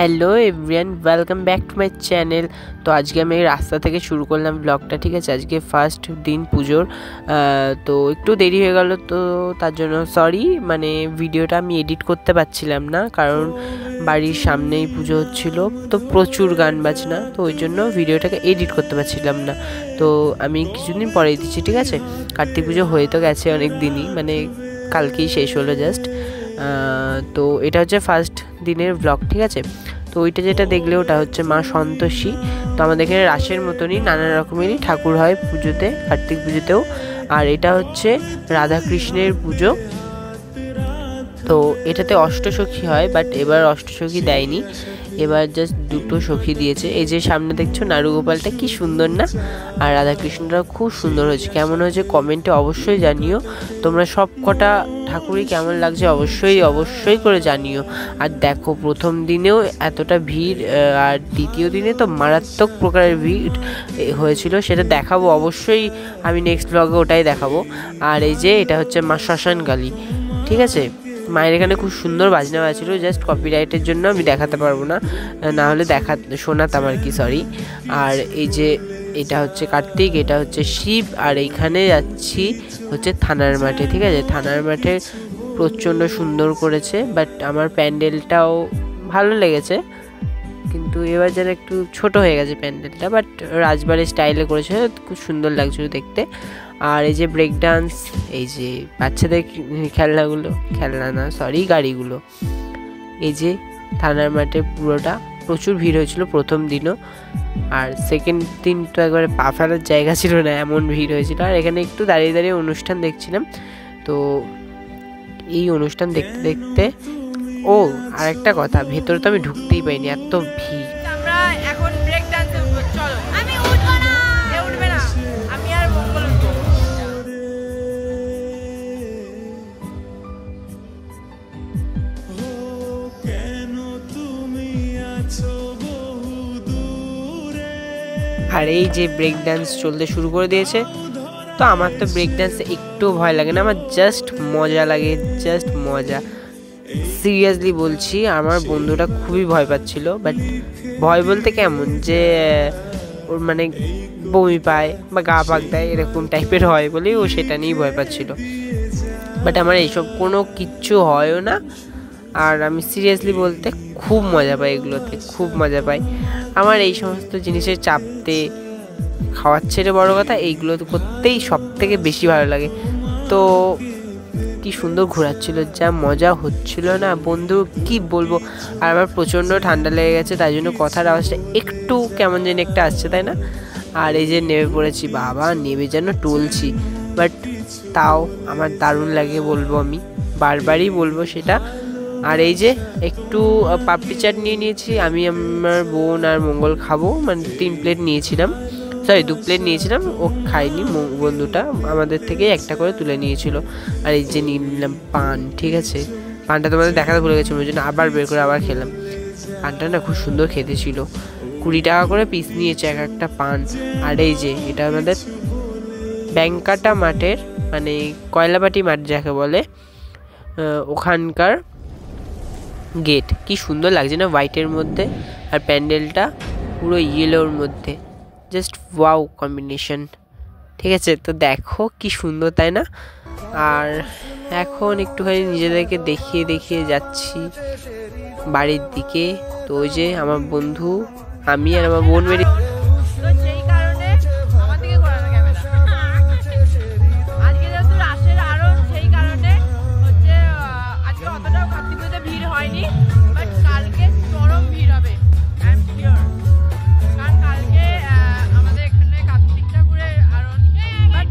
Hello everyone, welcome back to my channel. তো আজকে আমি রাস্তা থেকে শুরু করলাম ব্লগটা, ঠিক আছে। আজকে ফার্স্ট দিন পুজোর, তো একটু দেরি হয়ে গেল, তো তার জন্য সরি। মানে ভিডিওটা আমি এডিট করতে পারছিলাম না, কারণ বাড়ির সামনেই পুজো হচ্ছিলো, তো প্রচুর গান বাজনা, তো ওই জন্য ভিডিওটাকে এডিট করতে পারছিলাম না। তো আমি কিছুদিন পরেই দিচ্ছি, ঠিক আছে। কার্তিক পুজো হয়ে তো গেছে অনেক দিনই, মানে কালকেই শেষ হলো জাস্ট। তো এটা হচ্ছে ফার্স্ট দিনের ব্লগ, ঠিক আছে। তো ওইটা যেটা দেখলে ওটা হচ্ছে মা সন্তোষী। তো আমাদের এখানে রাসের মতনই নানা রকমেরই ঠাকুর হয় পুজোতে, কার্তিক পুজোতেও। আর এটা হচ্ছে রাধাকৃষ্ণের পুজো। তো এটাতে অষ্টসখী হয়, বাট এবার অষ্টসখী দেয়নি, এবার জাস্ট দুটো সখী দিয়েছে। এই যে সামনে দেখছো নারুগোপালটা কি সুন্দর না, আর রাধাকৃষ্ণটাও খুব সুন্দর হয়েছে। কেমন হয়েছে কমেন্টে অবশ্যই জানিও। তোমরা সব কটা ঠাকুরই কেমন লাগছে অবশ্যই করে জানিও। আর দেখো প্রথম দিনেও এতটা ভিড়, আর দ্বিতীয় দিনে তো মারাত্মক প্রকারের ভিড় হয়েছিল, সেটা দেখাবো অবশ্যই আমি নেক্সট ব্লগে, ওটাই দেখাবো। আর এই যে এটা হচ্ছে মা শ্মশানকালী, ঠিক আছে। মায়ের এখানে খুব সুন্দর বাজনা বাজছিল, জাস্ট কপিরাইটের জন্য আমি দেখাতে পারবো না, না হলে শোনাতাম আর কি, সরি। আর এই যে এটা হচ্ছে কার্তিক, এটা হচ্ছে শিব, আর এইখানে যাচ্ছি হচ্ছে থানার মাঠে, ঠিক আছে। থানার মাঠে প্রচণ্ড সুন্দর করেছে, বাট আমার প্যান্ডেলটাও ভালো লেগেছে, কিন্তু এবার যেন একটু ছোট হয়ে গেছে প্যান্ডেলটা, বাট রাজবাড়ির স্টাইলে করেছে, খুব সুন্দর লাগছিল দেখতে। আর এই যে ব্রেক ডান্স, এই যে বাচ্চাদের গাড়িগুলো, এই যে থানার মাঠে পুরোটা প্রচুর ভিড় হয়েছিল প্রথম দিনও, আর সেকেন্ড দিন তো একবারে পা ফেলার জায়গা ছিল না, এমন ভিড় হয়েছিল। আর এখানে একটু দাঁড়িয়ে দাঁড়িয়ে অনুষ্ঠান দেখছিলাম। তো এই অনুষ্ঠান দেখতে দেখতে, ও আর একটা কথা, ভেতরে তো আমি ঢুকতেই পাইনি, এত ভিড়। আমরা এখন ব্রেক ডান্সে উঠবো, চলো। আমি উঠবো না, এ উঠবে না, আমি আর মঙ্গল উঠবো। আর এই যে ব্রেক ডান্স চলতে শুরু করে দিয়েছে। তো আমার তো ব্রেক ডান্সে একটু ভয় লাগে না, আমার জাস্ট মজা লাগে, জাস্ট মজা। সিরিয়াসলি বলছি, আমার বন্ধুটা খুবই ভয় পাচ্ছিল, বাট ভয় বলতে কেমন যে ওর মানে বমি পায় বা গা পাক দেয় এরকম টাইপের হয় বলেই ও সেটা নিয়েই ভয় পাচ্ছিল, বাট আমার এইসব কোনো কিচ্ছু হয়ও না। আর আমি সিরিয়াসলি বলতে খুব মজা পাই, এগুলোতে খুব মজা পাই। আমার এই সমস্ত জিনিসের চাপতে, খাওয়ার ছেড়ে বড় কথা, এইগুলো করতেই সব থেকে বেশি ভালো লাগে। তো কি সুন্দর ঘোরাচ্ছিল, যা মজা হচ্ছিল না বন্ধু, কি বলবো। আর আমার প্রচণ্ড ঠান্ডা লেগে গেছে, তাই জন্য কথার আওয়াজটা একটু কেমন যেন একটা আসছে, তাই না। আর এই যে নেমে পড়েছি, বাবা নেমে যেন টলছি, বাট তাও আমার দারুণ লাগে, বলবো আমি বারবারই বলবো সেটা। আর এই যে একটু পাপড়ি চাট নিয়ে নিয়েছি আমি, আমার বোন আর মঙ্গল খাবো, মানে 3 প্লেট নিয়েছিলাম, সরি 2 প্লেট নিয়েছিলাম, ও খাইনি, বন্ধুটা আমাদের থেকে একটা করে তুলে নিয়েছিল। আর এই যে নিলাম পান, ঠিক আছে। পানটা তোমাদের দেখাতে ভুলে গেছিলাম, ওই জন্য আবার বের করে আবার খেলাম। পানটা না খুব সুন্দর খেতে ছিল, 20 টাকা করে পিস নিয়েছে এক একটা পান। আর এই যে এটা আমাদের ব্যাংকাটা মাঠের, মানে কয়লাবাটি মাঠ যাকে বলে, ওখানকার গেট। কি সুন্দর লাগছে না হোয়াইটের মধ্যে, আর প্যান্ডেলটা পুরো ইয়েলোর মধ্যে, জাস্ট ওয়াও কম্বিনেশন, ঠিক আছে। তো দেখো কি সুন্দর, তাই না। আর এখন একটুখানি নিজেদেরকে দেখিয়ে যাচ্ছি বাড়ির দিকে। তো ওই যে আমার বন্ধু, আমি আর আমার বোন বেরিয়ে, সেই কারণে আমার দিকে ঘোরানো ক্যামেরা। আজকে যেহেতু রাশের আরো, সেই কারণে হচ্ছে আজকে অতটাও কার্তিক পুজোতে ভিড় হয়নি, বাট কালকে চরম ভিড় হবে, আই এম শিওর। কারণ কালকে আমাদের এখানে কার্তিক ঠাকুরের আরন, বাট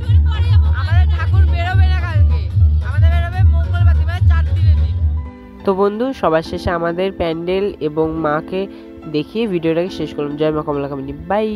আমাদের ঠাকুর বেরোবে না কালকে, আমাদের বেরোবে মঙ্গলবার, মানে 4 দিনের দিন। তো বন্ধু সবার শেষে আমাদের প্যান্ডেল এবং মাকে দেখিয়ে ভিডিওটাকে শেষ করলাম। জয় মা কমলা কামিনী, বাই।